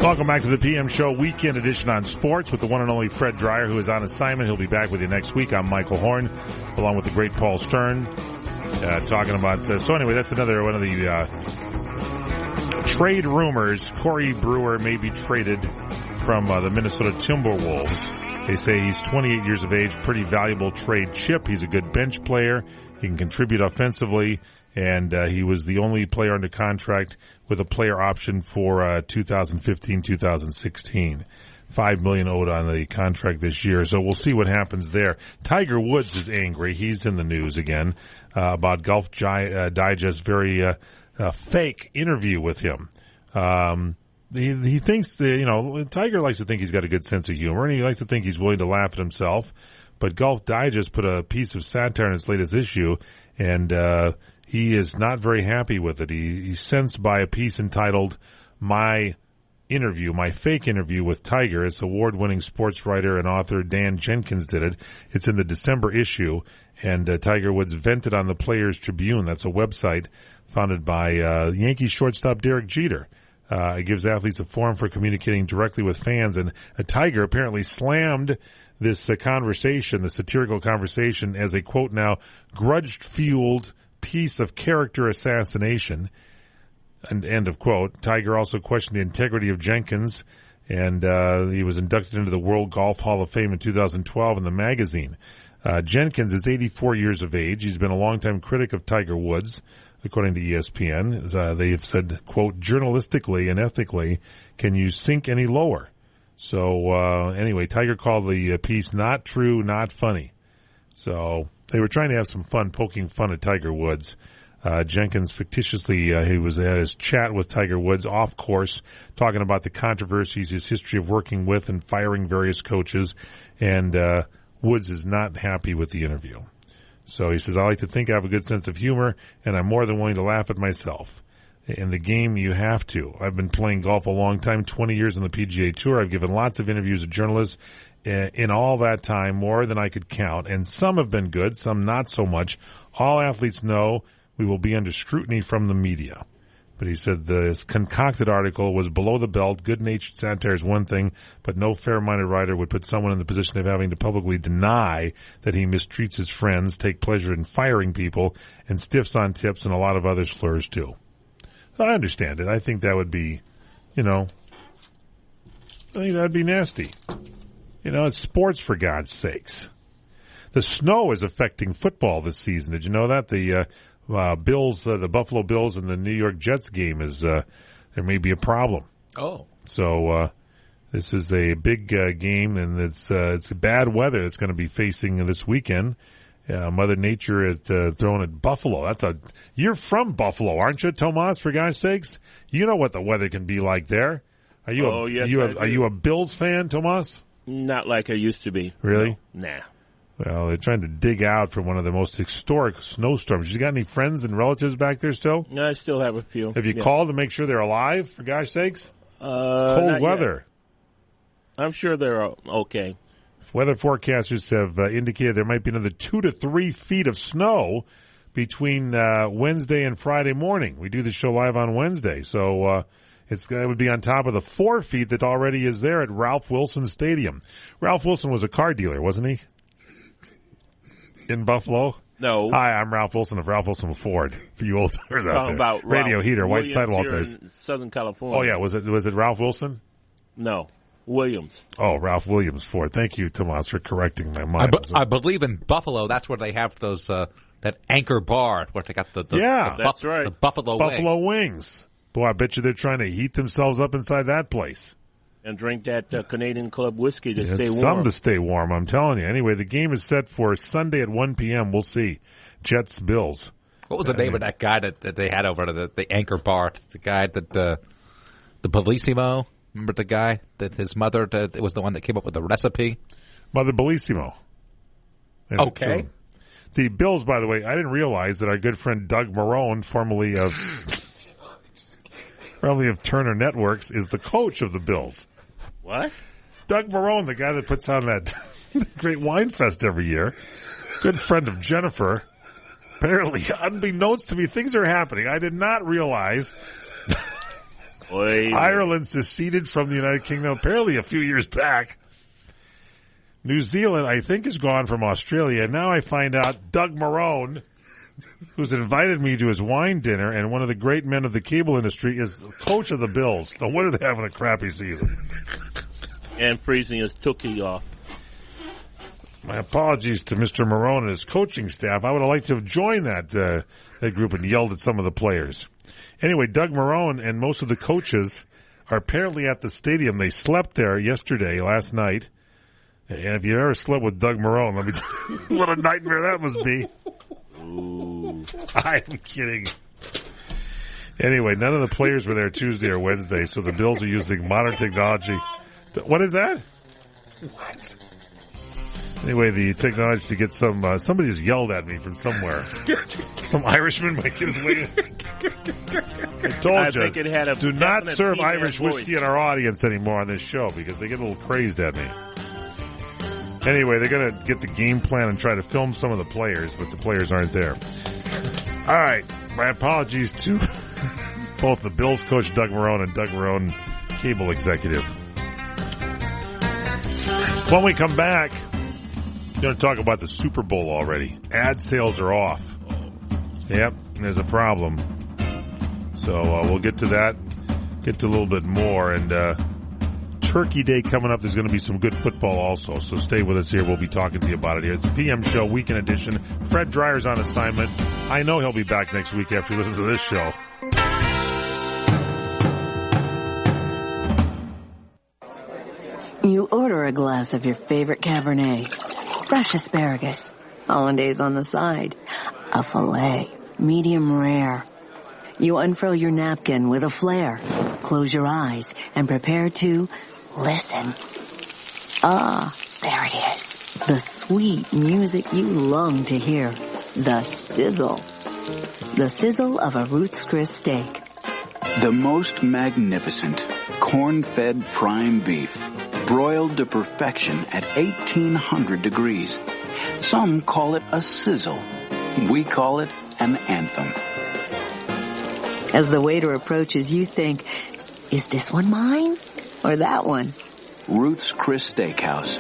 Welcome back to the PM Show Weekend Edition on Sports with the one and only Fred Dreyer, who is on assignment. He'll be back with you next week. I'm Michael Horn, along with the great Paul Stern, talking about... so anyway, that's another one of the trade rumors. Corey Brewer may be traded from the Minnesota Timberwolves. They say he's 28 years of age, pretty valuable trade chip. He's a good bench player. He can contribute offensively, and he was the only player under contract with a player option for 2015-2016. $5 million owed on the contract this year, so we'll see what happens there. Tiger Woods is angry. He's in the news again about Golf Digest's very fake interview with him. He thinks that, Tiger likes to think he's got a good sense of humor, and he likes to think he's willing to laugh at himself. But Golf Digest put a piece of satire in its latest issue, and he is not very happy with it. He's sensed by a piece entitled My Fake Interview with Tiger. It's award-winning sports writer and author Dan Jenkins did it. It's in the December issue, and Tiger Woods vented on the Players Tribune. That's a website founded by Yankees shortstop Derek Jeter. It gives athletes a forum for communicating directly with fans, and Tiger apparently slammed this conversation, the satirical conversation, as a, quote now, grudge-fueled piece of character assassination. End of quote. Tiger also questioned the integrity of Jenkins, and he was inducted into the World Golf Hall of Fame in 2012 in the magazine. Jenkins is 84 years of age. He's been a longtime critic of Tiger Woods, according to ESPN. They have said, quote, journalistically and ethically, can you sink any lower? So anyway, Tiger called the piece not true, not funny. So they were trying to have some fun, poking fun at Tiger Woods. Jenkins fictitiously, he was at his chat with Tiger Woods off course, talking about the controversies, his history of working with and firing various coaches, and Woods is not happy with the interview. So he says, I like to think I have a good sense of humor, and I'm more than willing to laugh at myself. In the game, you have to. I've been playing golf a long time, 20 years on the PGA Tour. I've given lots of interviews to journalists in all that time, more than I could count, and some have been good, some not so much. All athletes know we will be under scrutiny from the media. But he said this concocted article was below the belt. Good-natured satire is one thing, but no fair-minded writer would put someone in the position of having to publicly deny that he mistreats his friends, take pleasure in firing people, and stiffs on tips and a lot of other slurs too. I understand it. I think that would be, I think that would be nasty. It's sports, for God's sakes. The snow is affecting football this season. Did you know that? The Bills, the Buffalo Bills and the New York Jets game is, there may be a problem. Oh. So, this is a big game, and it's bad weather that's going to be facing this weekend. Mother Nature is thrown at Buffalo. You're from Buffalo, aren't you, Tomas, for God's sakes? You know what the weather can be like there. Are you are you a Bills fan, Tomas? Not like I used to be. Really? No. Nah. Well, they're trying to dig out from one of the most historic snowstorms. You got any friends and relatives back there still? No, I still have a few. Have you called to make sure they're alive, for gosh sakes? It's cold weather. Yet. I'm sure they're okay. Weather forecasters have indicated there might be another 2 to 3 feet of snow between Wednesday and Friday morning. We do the show live on Wednesday, so it would be on top of the 4 feet that already is there at Ralph Wilson Stadium. Ralph Wilson was a car dealer, wasn't he? In Buffalo? No. Hi, I'm Ralph Wilson of Ralph Wilson Ford. For you old timers out there. About Radio Ralph heater, white Williams sidewall here tires. in Southern California. Oh yeah, was it Ralph Wilson? No, Williams. Oh, Ralph Williams Ford. Thank you, Tomas, for correcting my mind. I believe in Buffalo. That's where they have those that Anchor Bar where they got that's right. The Buffalo Wings. Boy, I bet you they're trying to heat themselves up inside that place. And drink that Canadian Club whiskey to stay warm. Some to stay warm, I'm telling you. Anyway, the game is set for Sunday at 1 p.m. We'll see. Jets, Bills. What was the name of that guy that they had over at the Anchor Bar? The guy that the Bellissimo. Remember the guy that his mother was the one that came up with the recipe? Mother Bellissimo. Okay. The Bills, by the way, I didn't realize that our good friend Doug Marrone, formerly of Turner Networks, is the coach of the Bills. What? Doug Marrone, the guy that puts on that great wine fest every year. Good friend of Jennifer. Apparently, unbeknownst to me, things are happening. I did not realize Ireland seceded from the United Kingdom apparently a few years back. New Zealand, I think, is gone from Australia. And now I find out Doug Marrone, who's invited me to his wine dinner, and one of the great men of the cable industry, is the coach of the Bills. No wonder they're having a crappy season. And freezing his tookie off. My apologies to Mr. Marrone and his coaching staff. I would have liked to have joined that group and yelled at some of the players. Anyway, Doug Marrone and most of the coaches are apparently at the stadium. They slept there last night. And if you ever slept with Doug Marrone, let me tell you what a nightmare that must be. Ooh. I'm kidding. Anyway, none of the players were there Tuesday or Wednesday, so the Bills are using modern technology. What is that? What? Anyway, the technology to get some, somebody just yelled at me from somewhere. Some Irishman might get his way. I told you, do not serve Irish whiskey in our audience anymore on this show because they get a little crazed at me. Anyway, they're going to get the game plan and try to film some of the players, but the players aren't there. All right. My apologies to both the Bills coach, Doug Marrone, and Doug Marrone, cable executive. When we come back, we're going to talk about the Super Bowl already. Ad sales are off. Yep, there's a problem. So we'll get to that, get to a little bit more. And Turkey Day coming up. There's going to be some good football also. So stay with us here. We'll be talking to you about it here. It's a PM show, weekend edition. Fred Dreyer's on assignment. I know he'll be back next week after he listens to this show. You order a glass of your favorite Cabernet, fresh asparagus, hollandaise on the side, a filet, medium rare. You unfurl your napkin with a flair, close your eyes, and prepare to listen. Ah, there it is. The sweet music you long to hear. The sizzle. The sizzle of a Ruth's Chris steak. The most magnificent corn-fed prime beef, broiled to perfection at 1800 degrees. Some call it a sizzle. We call it an anthem. As the waiter approaches, you think, is this one mine or that one? Ruth's Chris Steakhouse.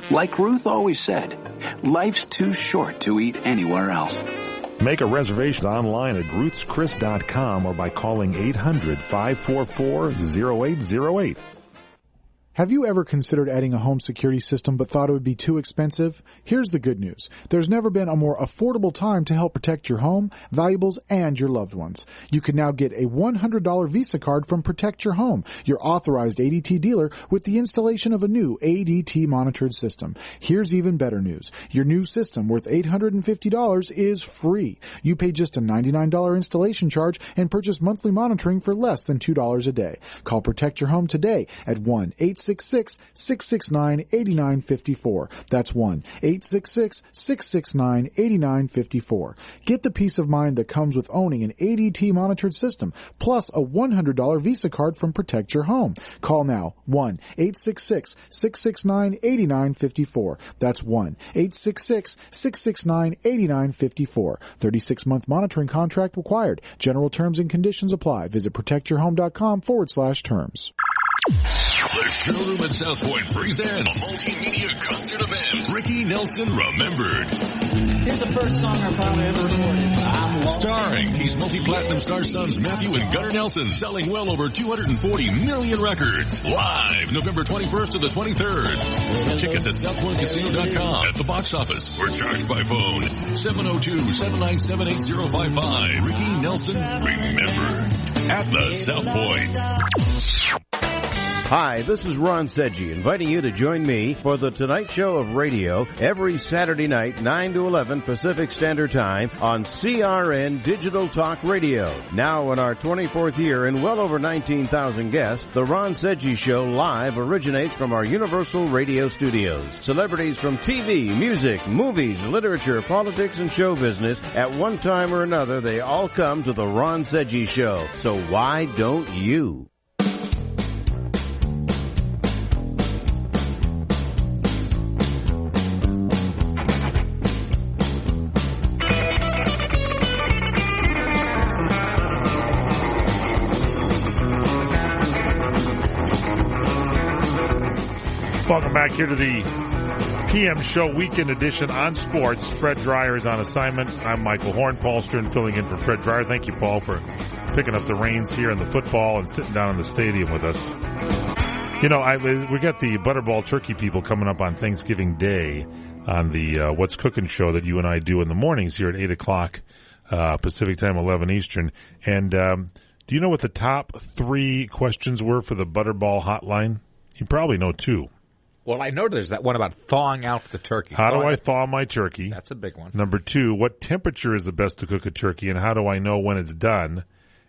Like Ruth always said, life's too short to eat anywhere else. Make a reservation online at ruthschris.com or by calling 800-544-0808. Have you ever considered adding a home security system but thought it would be too expensive? Here's the good news. There's never been a more affordable time to help protect your home, valuables, and your loved ones. You can now get a $100 Visa card from Protect Your Home, your authorized ADT dealer, with the installation of a new ADT monitored system. Here's even better news. Your new system, worth $850, is free. You pay just a $99 installation charge and purchase monthly monitoring for less than $2 a day. Call Protect Your Home today at 1-866-669-8954. That's 1-866-669-8954. Get the peace of mind that comes with owning an ADT monitored system, plus a $100 Visa card from Protect Your Home. Call now, 1-866-669-8954. That's 1-866-669-8954. 36-month monitoring contract required. General terms and conditions apply. Visit protectyourhome.com/terms. The Showroom at South Point presents a multimedia concert event. Ricky Nelson Remembered. Here's the first song I probably ever recorded. Starring his multi-platinum star sons Matthew and Gunnar Nelson, selling well over 240 million records. Live November 21st to the 23rd. Tickets at SouthPointCasino.com. At the box office or charged by phone. 702-797-8055. Ricky Nelson Remembered. At the South Point. Hi, this is Ron Sedgy, inviting you to join me for The Tonight Show of Radio every Saturday night, 9 to 11 Pacific Standard Time on CRN Digital Talk Radio. Now in our 24th year and well over 19,000 guests, The Ron Sedgy Show live originates from our Universal Radio studios. Celebrities from TV, music, movies, literature, politics, and show business, at one time or another, they all come to The Ron Sedgy Show. So why don't you? Welcome back here to the PM Show Weekend Edition on sports. Fred Dreyer is on assignment. I'm Michael Horn. Paul Stern filling in for Fred Dreyer. Thank you, Paul, for picking up the reins here in the football and sitting down in the stadium with us. You know, we got the Butterball Turkey people coming up on Thanksgiving Day on the What's Cooking show that you and I do in the mornings here at 8 o'clock Pacific Time, 11 Eastern. And do you know what the top 3 questions were for the Butterball hotline? You probably know 2. Well, I know there's that one about thawing out the turkey. How do I thaw my turkey? That's a big one. Number 2, what temperature is the best to cook a turkey, and how do I know when it's done?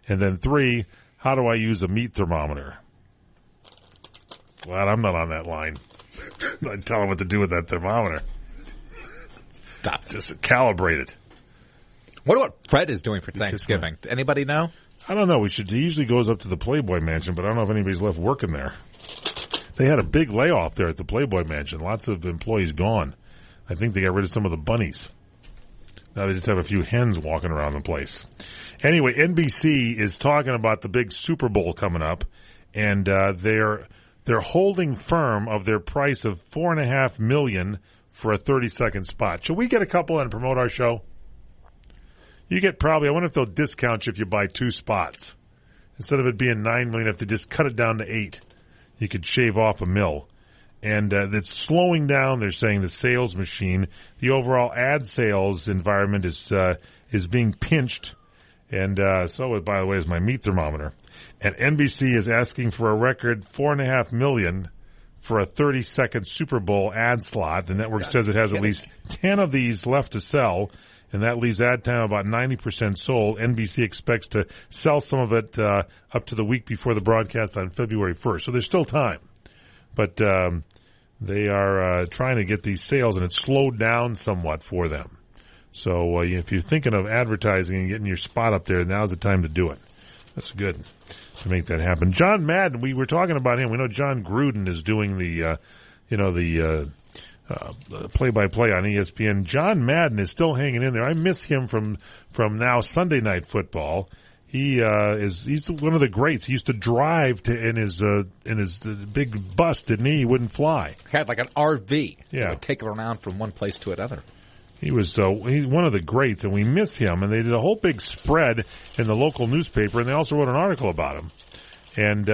And then 3, how do I use a meat thermometer? Glad I'm not on that line. I'd tell him what to do with that thermometer. Stop. Just calibrate it. What about Fred is doing for Thanksgiving? Anybody know? I don't know. He usually goes up to the Playboy Mansion, but I don't know if anybody's left working there. They had a big layoff there at the Playboy Mansion. Lots of employees gone. I think they got rid of some of the bunnies. Now they just have a few hens walking around the place. Anyway, NBC is talking about the big Super Bowl coming up, and they're holding firm of their price of $4.5 million for a 30-second spot. Should we get a couple and promote our show? You get probably, I wonder if they'll discount you if you buy 2 spots. instead of it being 9 million, if they just cut it down to 8, you could shave off $1 million. And that's slowing down, they're saying, the sales machine. The overall ad sales environment is being pinched. And so, by the way, is my meat thermometer. And NBC is asking for a record $4.5 million for a 30-second Super Bowl ad slot. The network says it has at least 10 of these left to sell, and that leaves ad time about 90% sold. NBC expects to sell some of it up to the week before the broadcast on February 1st. So there's still time. But they are trying to get these sales, and it's slowed down somewhat for them. So if you're thinking of advertising and getting your spot up there, now's the time to do it. That's good to make that happen. John Madden, we were talking about him. We know John Gruden is doing the play-by-play on ESPN. John Madden is still hanging in there. I miss him from now Sunday Night Football. He's one of the greats. He used to drive in his big bus, didn't he? He wouldn't fly. He had like an RV. Yeah, he would take it around from one place to another. He was he's one of the greats, and we miss him. And they did a whole big spread in the local newspaper, and they also wrote an article about him. And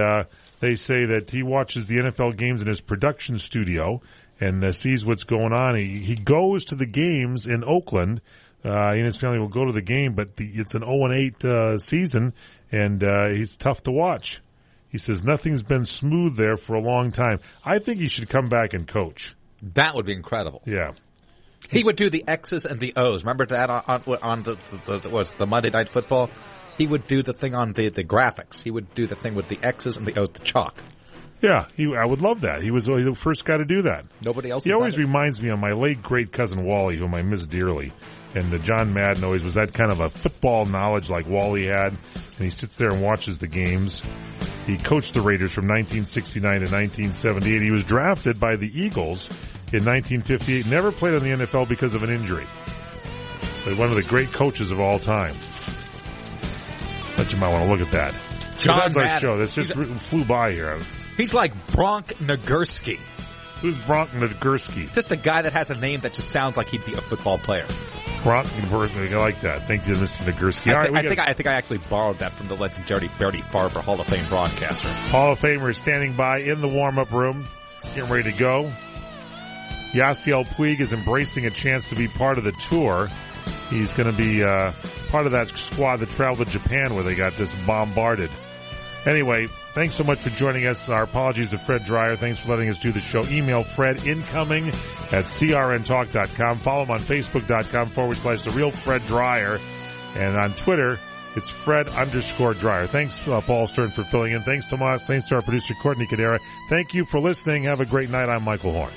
they say that he watches the NFL games in his production studio and sees what's going on. He goes to the games in Oakland. He and his family will go to the game, but it's an 0-8 season, and he's tough to watch. He says nothing's been smooth there for a long time. I think he should come back and coach. That would be incredible. Yeah. He would do the X's and the O's. Remember that on the Monday Night Football? He would do the thing on the graphics. He would do the thing with the X's and the O's, the chalk. Yeah, I would love that. He was the first guy to do that. Nobody else. He always reminds me of my late great cousin Wally, whom I miss dearly. And John Madden always was that kind of a football knowledge like Wally had. And he sits there and watches the games. He coached the Raiders from 1969 to 1978. He was drafted by the Eagles in 1958. Never played in the NFL because of an injury. But one of the great coaches of all time. But you might want to look at that. John That's our Madden. show. This just flew by here. He's like Bronk Nagurski. Who's Bronk Nagurski? Just a guy that has a name that just sounds like he'd be a football player. Bronk Nagurski. I like that. Thank you, Mr. Nagurski. I think I actually borrowed that from the legendary Bertie Farber Hall of Fame broadcaster. Hall of Famer is standing by in the warm-up room, getting ready to go. Yasiel Puig is embracing a chance to be part of the tour. He's going to be part of that squad that traveled to Japan where they got just bombarded. Anyway, thanks so much for joining us. Our apologies to Fred Dreyer. Thanks for letting us do the show. Email Fred incoming at crntalk.com. Follow him on Facebook.com/The Real Fred Dreyer. And on Twitter, it's Fred_Dreyer. Thanks, Paul Stern, for filling in. Thanks, Tomas. Thanks to our producer, Courtney Cadera. Thank you for listening. Have a great night. I'm Michael Horn.